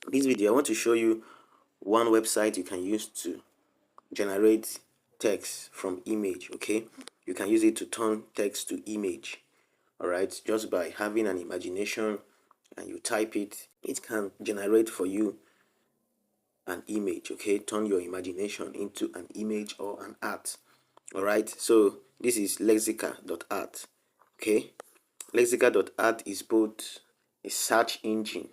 This video I want to show you one website you can use to generate text from image. Okay, you can use it to turn text to image. All right, just by having an imagination and you type it, it can generate for you an image. Okay, turn your imagination into an image or an art. All right, so this is lexica.art. Okay, lexica.art is both a search engine,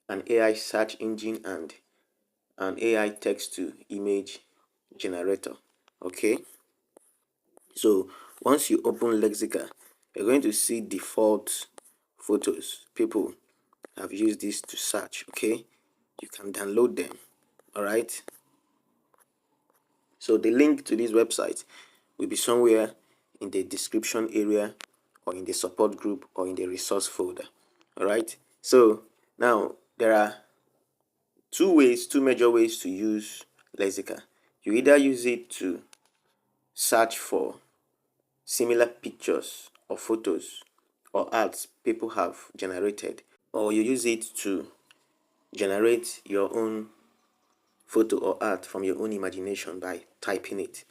an AI search engine, and an AI text to image generator. Okay, so once you open Lexica, you're going to see default photos. People have used this to search. Okay, you can download them. All right, so the link to this website will be somewhere in the description area or in the support group or in the resource folder. All right, so now there are two major ways to use Lexica. You either use it to search for similar pictures or photos or arts people have generated, or you use it to generate your own photo or art from your own imagination by typing it.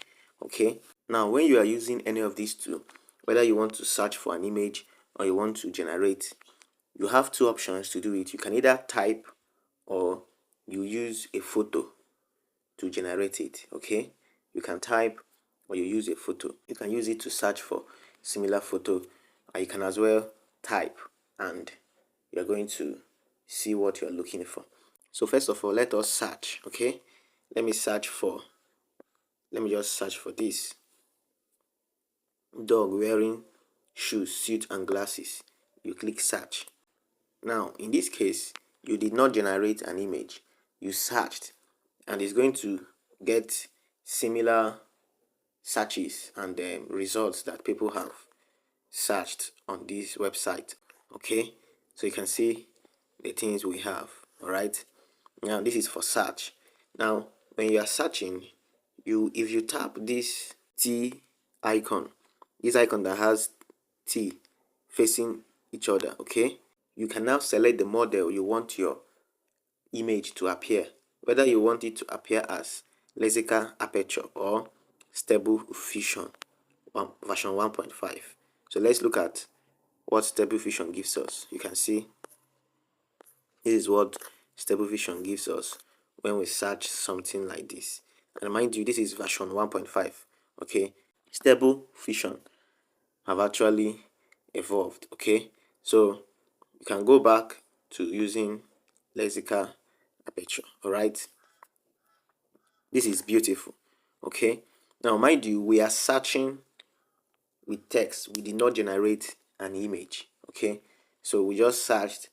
Okay, now when you are using any of these two, whether you want to search for an image or you want to generate, you have two options to do it. You can either type or you use a photo to generate it. Okay, you can type or you use a photo. You can use it to search for similar photo, or you can as well type and you're going to see what you're looking for. So first of all, let us search. Okay, let me just search for this dog wearing shoes, suit and glasses. You click search. Now in this case, you did not generate an image, you searched, and it's going to get similar searches and results that people have searched on this website. Okay, so you can see the things we have. All right, now this is for search. Now when you are searching, if you tap this T icon, this icon that has T facing each other, okay, you can now select the model you want your image to appear, whether you want it to appear as lexica aperture or stable fusion version 1.5. So let's look at what stable fusion gives us. You can see this is what stable fusion gives us when we search something like this. And mind you, this is version 1.5. Okay, stable fusion have actually evolved. Okay, so you can go back to using lexica aperture. All right, this is beautiful. Okay, now mind you, we are searching with text. We did not generate an image. Okay, so we just searched,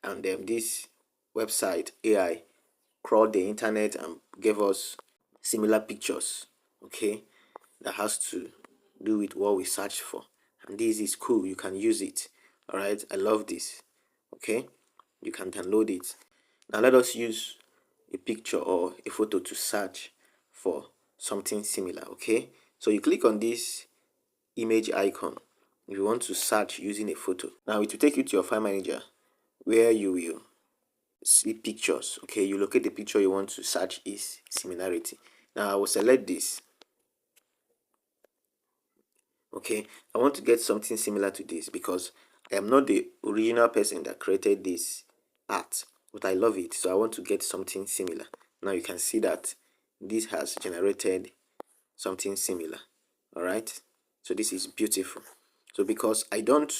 and then this website AI crawled the internet and gave us similar pictures. Okay, that has to do with what we searched for, and this is cool. You can use it. All right, I love this. Okay, you can download it. Now let us use a picture or a photo to search for something similar. Okay, so you click on this image icon if you want to search using a photo. Now it will take you to your file manager where you will see pictures. Okay, you locate the picture you want to search is similarity. Now I will select this. Okay, I want to get something similar to this because I am not the original person that created this art, but I love it, so I want to get something similar. Now you can see that this has generated something similar. All right, so this is beautiful. So because I don't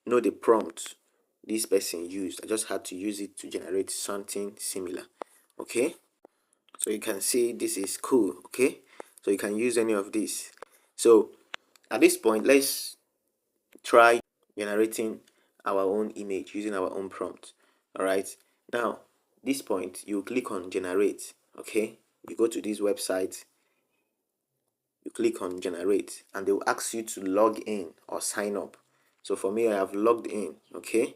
know the prompt this person used, I just had to use it to generate something similar. Okay, so you can see this is cool. Okay, so you can use any of this. So at this point, let's try generating our own image using our own prompt. All right, now this point you click on generate. Okay, you go to this website, you click on generate, and they will ask you to log in or sign up. So for me, I have logged in. Okay,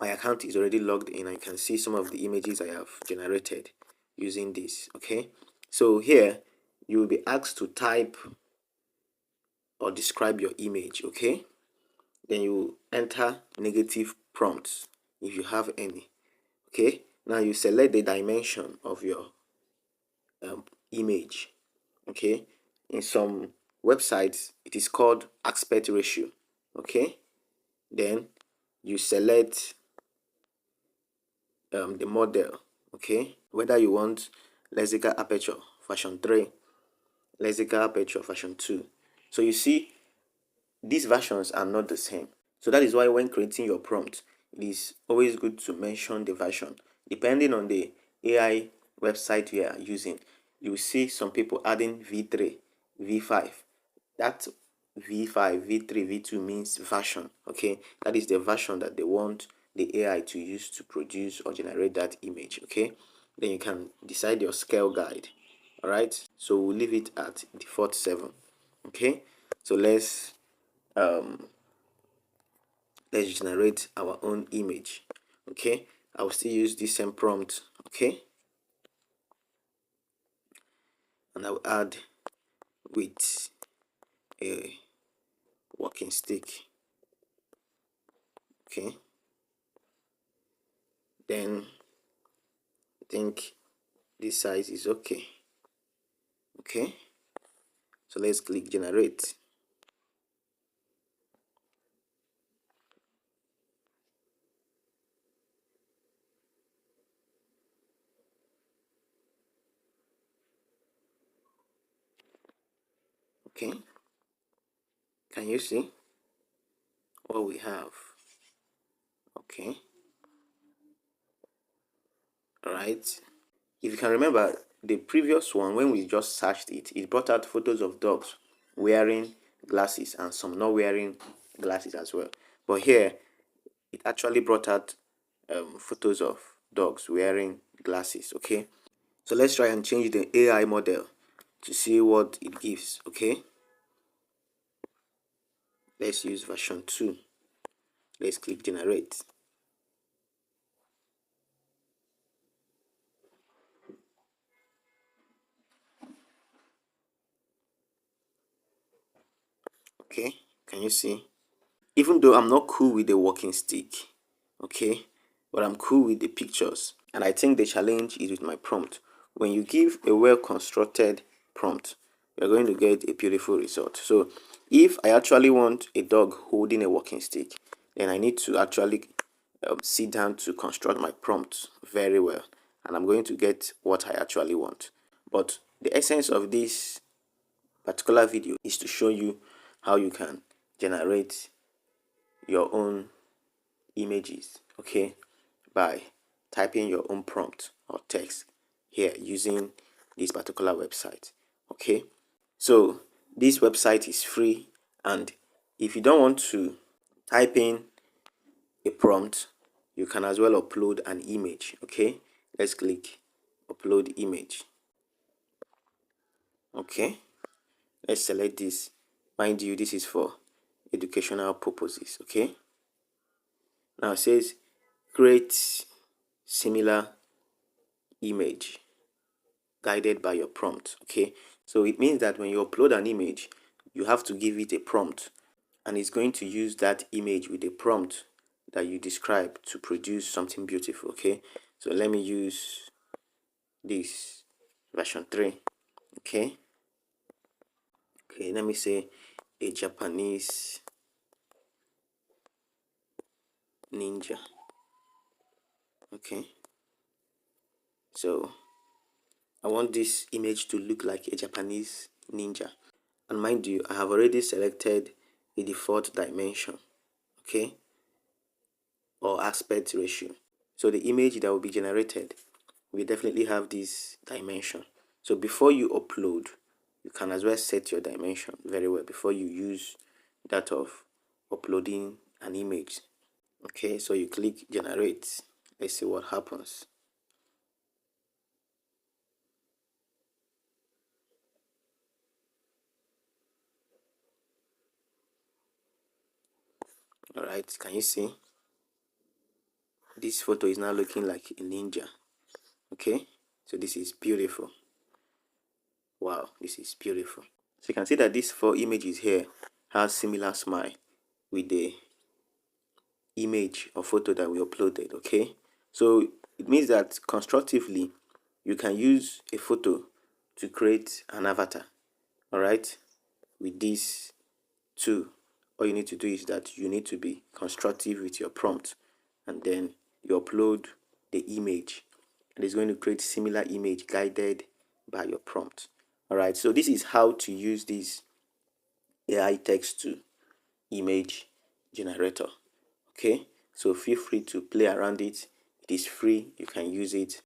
my account is already logged in. I can see some of the images I have generated using this. Okay, so here you will be asked to type or describe your image. Okay, then you enter negative prompts. if you have any. Okay, now you select the dimension of your image. Okay, in some websites it is called aspect ratio. Okay, then you select the model. Okay, whether you want lexica aperture version 3, lexica aperture version 2. So you see, these versions are not the same. So that is why when creating your prompt, it is always good to mention the version. Depending on the AI website you are using, you will see some people adding V3, V5. That V5, V3, V2 means version. Okay, that is the version that they want the AI to use to produce or generate that image. Okay, then you can decide your scale guide. All right, so we'll leave it at default 7. Okay, so let's generate our own image. Okay, I will still use this same prompt. Okay, and I will add with a walking stick. Okay, then I think this size is okay. Okay, so let's click generate. Okay, can you see what we have? Okay, all right. If you can remember the previous one, when we just searched it, it brought out photos of dogs wearing glasses and some not wearing glasses as well. But here it actually brought out photos of dogs wearing glasses. Okay, so let's try and change the AI model to see what it gives. Okay, let's use version 2. Let's click generate. Okay, can you see? Even though I'm not cool with the walking stick, okay, but I'm cool with the pictures. And I think the challenge is with my prompt. When you give a well constructed prompt, you're going to get a beautiful result. So if I actually want a dog holding a walking stick, then I need to actually sit down to construct my prompt very well, and I'm going to get what I actually want. But the essence of this particular video is to show you how you can generate your own images, okay, by typing your own prompt or text here using this particular website. Okay, so this website is free, and if you don't want to type in a prompt, you can as well upload an image. Okay, let's click upload image. Okay, let's select this. Mind you, this is for educational purposes. Okay, now it says create similar image guided by your prompt. Okay, so it means that when you upload an image, you have to give it a prompt, and it's going to use that image with a prompt that you describe to produce something beautiful. Okay, so let me use this version 3. Okay, let me say a Japanese ninja. Okay, so I want this image to look like a Japanese ninja, and mind you, I have already selected the default dimension, okay, or aspect ratio. So the image that will be generated will definitely have this dimension. So before you upload, you can as well set your dimension very well before you use that of uploading an image. Okay, so you click generate. Let's see what happens. All right, can you see? This photo is now looking like a ninja. Okay, so this is beautiful. Wow, this is beautiful. So you can see that these 4 images here have similar smile with the image or photo that we uploaded. Okay, so it means that constructively you can use a photo to create an avatar. All right, with this tool, all you need to do is that you need to be constructive with your prompt, and then you upload the image, and it's going to create similar image guided by your prompt. All right, so this is how to use this AI text to image generator. Okay, so feel free to play around it. It is free, you can use it.